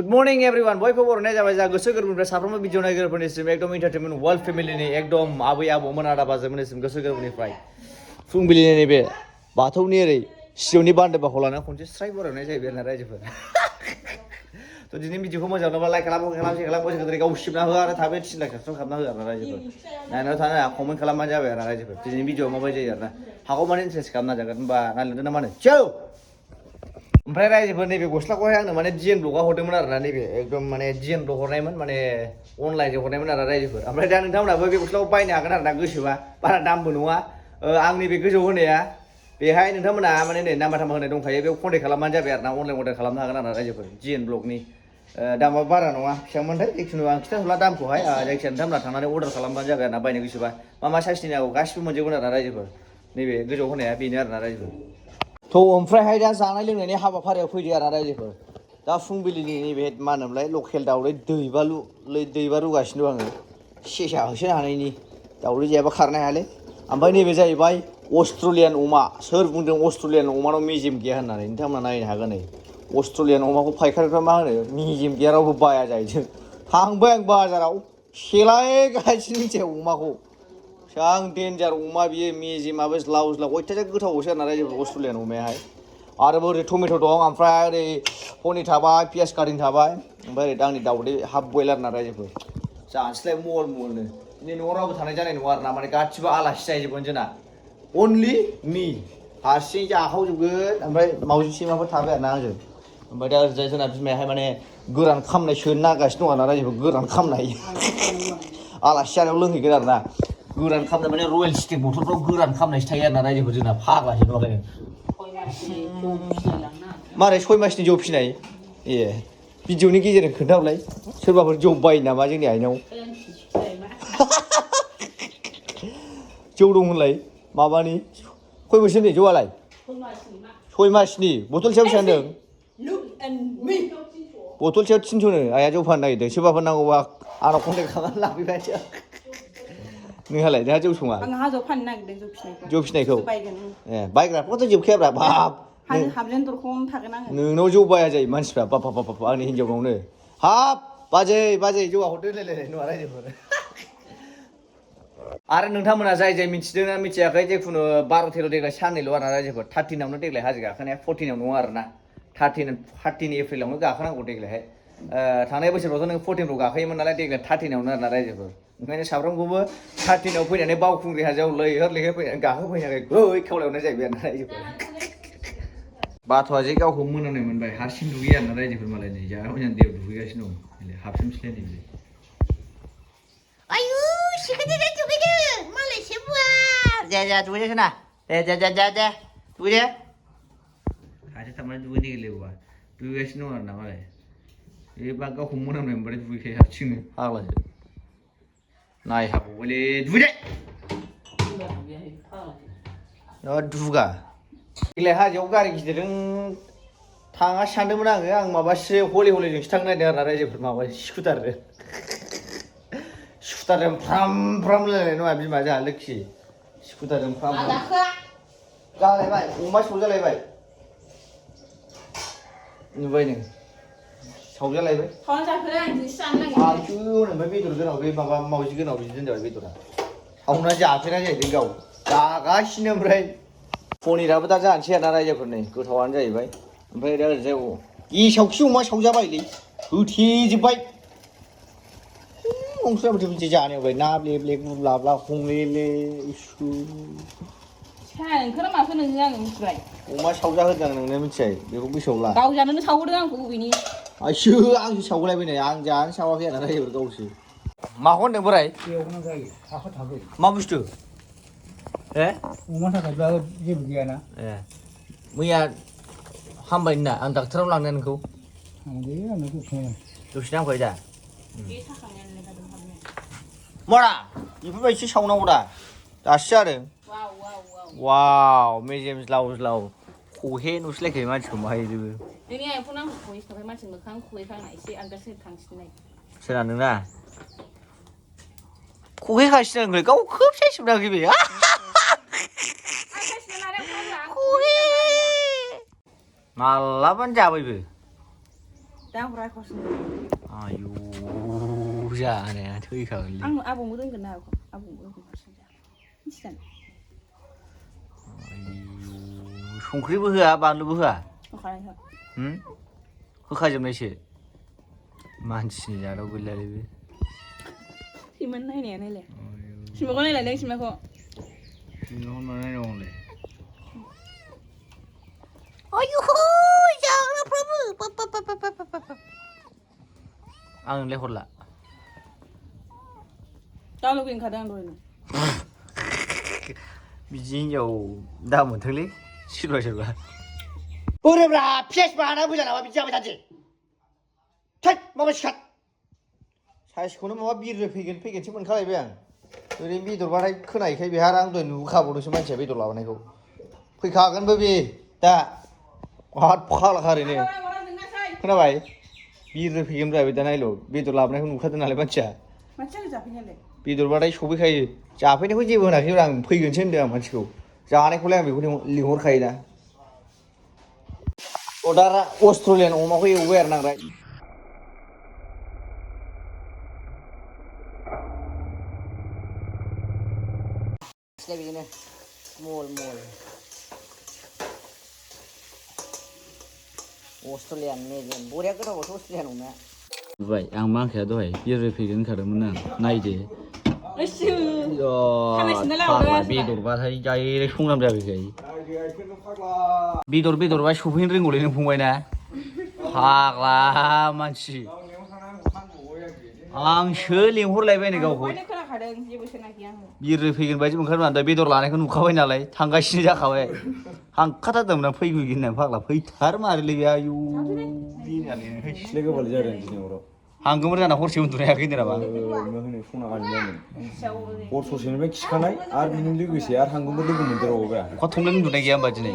Good morning everyone. बयबो बरनाय जाबाय जा गोसो गोरबोनिफ्राय साफ्रोमबो भिडिअ नायगिरिफोरनिसिम एकदम एन्टारटेनमेन्ट वर्ल्ड फेमिलिनि एकदम आबै आबौमोन आदा बाजैमोननिसिम गोसो गोरबोनिफ्राय फुंबिलिनि बे बाथौनि ओरै सिजौनि बान्दोबाखौ लानानै खनसे स्राय बरायनाय जाहैबाय आरोना रायजोफोर थ' दिनै भिडिअखौ मोजां मोनोबा लाइक खालाम गोसो गोदै गाव सिबना हो आरो थाबै थिन लाइक साबस्क्राइब खालामना हो आरोना रायजोफोर नायनायाव थानो कमेन्ट खालामबानो जाबाय आरोना रायजोफोर दिनैनि भिडिअआ माबायदि जायो आरोना हागौमानि इन्टारेस्ट खालामना जागोन होनबा नायलांदो ना मा होनो चौ ओमफ्राय रायजोफोर नैबे गस्लाखौहाय आंनो माने डिएन ब्लगआ हरदोंमोन आरोना नैबे एकदम माने डिएन ब्लग हरनायमोन माने अनलाइनजों हरनायमोन आरो रायजोफोर ओमफ्राय दा नोंथांमोनाबो बे गस्लाखौ बायनो हागोन आरोना गोसोबा बारा दामबो नङा आंनि बे गोजौ होनाया बेहाय नोंथांमोना माने नै नाम्बार थाम्बार होनाय दंखायो बेयाव कन्टेक्ट खालामबानो जाबाय आरोना अनलाइन अर्डार खालामनो हागोन आरोना रायजोफोर डिएन ब्लगनि दामा बारा नङा बेसेबांमोनथाय जिखुनु आं खिथाथ'ला दामखौहाय जायखिजाया नोंथांमोना थांनानै अर्डार खालामबानो जाबाय आरोना बायनो गोसोबा मा साइसनि नांगौ गासिबो मोनजोबगोन आरोना रायजोफोर नैबे गोजौ होनाया बेनो आरोना रायजोफोर थ' ओमफ्रायहाय दा जानाय लोंनायनि हाबाफारियाव फैदो आरोना रायजोफोर दा फुंबिलिनि नैबे मा होनोमोनलाय लकेल दाउदै दैबा रुगासिनो दं आङो सेसा होसोनो हानायनि दाउदै जायाबा खारनो हायालै ओमफ्राय नैबे जाहैबाय अस्ट्रेलियान अमा सोर बुंदों अस्ट्रेलियान अमानाव मेजेम गैया होननानै नोंथांमोना नायनो हागोन नै अस्ट्रेलियान अमाखौ फायखारिफ्रा मा होनो मेजेम गैया रावबो बाया जाहैदों थांबाय आं बाजाराव सेलायगासिनो मिथिया अमाखौ आं डेन्जार अमा बियो मेजेमाबो ज्लाव ज्लाव अयथासार गोथावसो आरोना रायजोफोर अस्ट्रेलियान अमायाहाय आरो ओरै टमेट' दं ओमफ्राय ओरै पनिर थाबाय पियास काटिं थाबाय ओमफ्राय ओरै आंनि दाउदै हाफ बयल आरोना रायजोफोर जानोसैलाय मलनो दिनै न'आव रावबो थानाय जानाय नङा आरोना माने गासिबो आलासि जाहैजोबगोन जोंना अनलि मी हारसिं जाखावजोबगोन ओमफ्राय मावजि सैमाफोर थाबाय आरोना आंजों ओमफ्राय दा ओरैजाय जोंना बिमायाहाय माने गोरान खामनाय सोनो नागासिनो दं आरोना रायजोफोर गोरान खामनाय आलासि जानायाव लोंहैगोन आरोना गोरान खामनाय माने रयेल स्टिक बथलफ्राव गोरान खामनायसो थायो आरोना रायजोफोर जोंना फाग्लासो दंलाय मारै 6 मासनि जौ फिनाय ए भिडिअनि गेजेरजों खोन्थाहरलाय सोरबाफोर जौ बायो नामा जोंनि आइनाव जौ दं होनलाय माबानि खय बोसोरनि जौआलाय 6 मासनि बथलसेयाव बेसेबां होनदों बथलसेयाव 300नो आइया जौ फाननो नागिरदों सोरबाफोर नांगौबा आंनाव कन्टेक्ट खालामनानै लाफैबाय नोंहालाय नोंहा जौ सङा आं हाजोआव फाननो नागिरदों जौ फिनायखौ ए बायग्राफ्राथ' जोबखायाब्रा बाब हाबजेन दरखौनो थागोन आङो नोंनाव जौ बाया जायो मानसिफ्रा बाब आंनि हिन्जावनावनो हाब बाजै जौआ हरदो होनलायलायनाय नङा रायजोफोर आरो नोंथांमोना जाय मिथिदोंना मिथियाखै जिखुनु 12-13 देग्लाय साननैल' आरोना रायजोफोर 13आवनो देग्लाय हाजो गाखोनाया 14आव नङा आरोना 13 एप्रिलावनो गाखोनांगौ देग्लायहाय थांनाय बोसोरावथ' नों 14फ्राव गाखोयोमोन नालाय देग्लाय 13आवनो आरोना रायजोफोर ओंखायनो साफ्रोमखौबो 13आव फैनानै बावखुंग्रि हाजोआव लैहोर फैनानै गाखोफैनानै गै खावलायहरनाय जाहैबाय आरोना रायजोफोर बाथ'आ जे गावखौ मोनामनाय मोनबाय हारसिं दुगैयो आरोना रायजोफोर मालाय नै जा मोजां दैयाव दुगैगासिनो दं हाबसोमसैलाय नै आयु सिखोनदो दुगैदो मालाय सेबुआ जा दुगैदो ना दे दुगैदो खाथि थांनानै दुगैनो गेलेबा दुगैगासिनो दं आरोना मालाय बे गावखौ मोनामनाय मोनबाथाय दुगैखायो हारसिंनो फाग्लासो नायहाबावबायलै दुगैदो दुगा देग्लाय हाजोआव गारि गिदिरजों थाङासो सानदोंमोन आं माबासो हलेजोंसो थांनो नागिरदों आरोना रायजोफोर माबा स्कुटारजों फ्राम रायलायनाय नङा बिमा जोंहा लोखि स्कुटारजों फ्राम जालायबाय अमा सौजालायबाय नुबाय नों सावजालायबाय आंसो ओमफ्राय बेदर गोनां बे माबा मावजि गोनां बिदि दोनजाबाय बेदरा सावना जाफेरा जाहैदों गाव जागासिनो ओमफ्राय पनिराबो दा जानोसै आरोना रायजोफोरनि गोथावानो जाहैबाय ओमफ्राय दा ओरैजाय गेसावखि अमा सावजाबायलै होथेजोब्बाय ओंख्रिया बोथोर जानायावलाय ना ब्ले गुरलाब्ला हंलेले इसु ओंखारा माखौ नोङो आङो मिथिबाय अमा सावजा होदों आं नोंनो मिथिबाय बेखौ गोसोआव ला गाव जानोनो सावहोदों आंखौ बबेनि आइसो आंसो सावगलायबाय आं जानो सावाखै आरोना रायजोफोर गावसो माखौ होनदों बोराय मा बुस्थु ए अमा थाखायब्ला जेबो गैयाना ए मैया हामबाय ना आं डाक्टाराव लांनाया नोंखौ दसे नांबाय दा मारा बेफोरबायदि सावनांगौ दा दासो जादों वाव मेजेम ज्लाव खहे नुस्लायखायो मानसिखौ माहायजोबो नोंनि आइखौ नांगौ खहेखाबाय मानसि मोखां खहेखांना एसे आनदासो थांसिननाय सोरा नोंना खहे खासिनो आंलाय गाव खोब साइस मोनाखै बे खहे मालाबानो जाबायबो दा हराय खसन आयु जानाया थैखागोनलै आं आबौबो दोनगोन ना आबौबो दोनगोन हारसिं जा मिथिगोन आयु संख्रिबो होआ बानलुबो होआ होखानाय हो होखाजोबनायसो मानसिनि जादाव गैलालै बे सिमोन नायनाया नायलाय सिमाखौ नायलाय नों सिमाखौ सिमाखौ नायनाय दंलै आयु जाग्राफ्राबो आं नोंलाय हरला दा लुगैनो ओंखारदों आं दहायनो बिदि हिनजाव दा मोनथोंलै सोरबा सोरबा बोरोब्रा फेस बाना मोजां नामा बिदि जाबाय थानोसै थोद माबा सिखार साइसखौनो माबा बिरनो फैगोनसो मोनखालायबाय आं ओरैनो बेदरबाथाय खोनायखाय बेहा आं दहाय नुखाबावदोंसो मानसिया बेदर लाबोनायखौ फैखागोनबो बे दा हाथ फाग्लाखा ओरैनो खोनाबाय बिरनो फैगोनब्रा बे दा नायल' बेदर लाबोनायखौ नुखादों नालाय मानसिया बेदरबाथाय सफैखायो जाफैनायखौ जेबो होनाखैब्रा आं फैगोनसो होनदों आं मानसिखौ जानायखौलाय आं बेखौ लिंहरखायोना अर्डारा अस्ट्रेलियान अमाखौ एवबाय आरो नांबाय बिदिनो मल अस्ट्रेलियान मेजेम बरिया गोथावबाथ' अस्ट्रेलियान अमाया बुबाय आं मा ओंख्रिया दहाय बिरनो फैगोन होनखादोंमोन आं नायदो बेदरबाथाय डाइरेक्ट संनाम जाफैखायो बेदरबा सफैनो रोंगौलै नों फंबाय ना फाग्ला मानसि आंसो लेंहरलायबाय नै गावखौ बिरनो फैगोन बायदि मोनखादों दा बेदर लानायखौ नुखाबाय नालाय थांगासिनो जाखाबाय हांखाथारदोंमोन आं फैगोन होननानै फाग्ला फैथार मारोलै बे आयु सिलाय गोबाल जादों दिनै हराव हांगोमोर जाना हरसे उन्दुनो हायाखै होनदों नामा हर ससेनिफ्राय खिखानाय आरो बिनि लोगोसे आरो हांगोमोर लोगो मोनदेरबावबाय अखा थमब्लेट उन्दुनाय गैया होमबा दिनै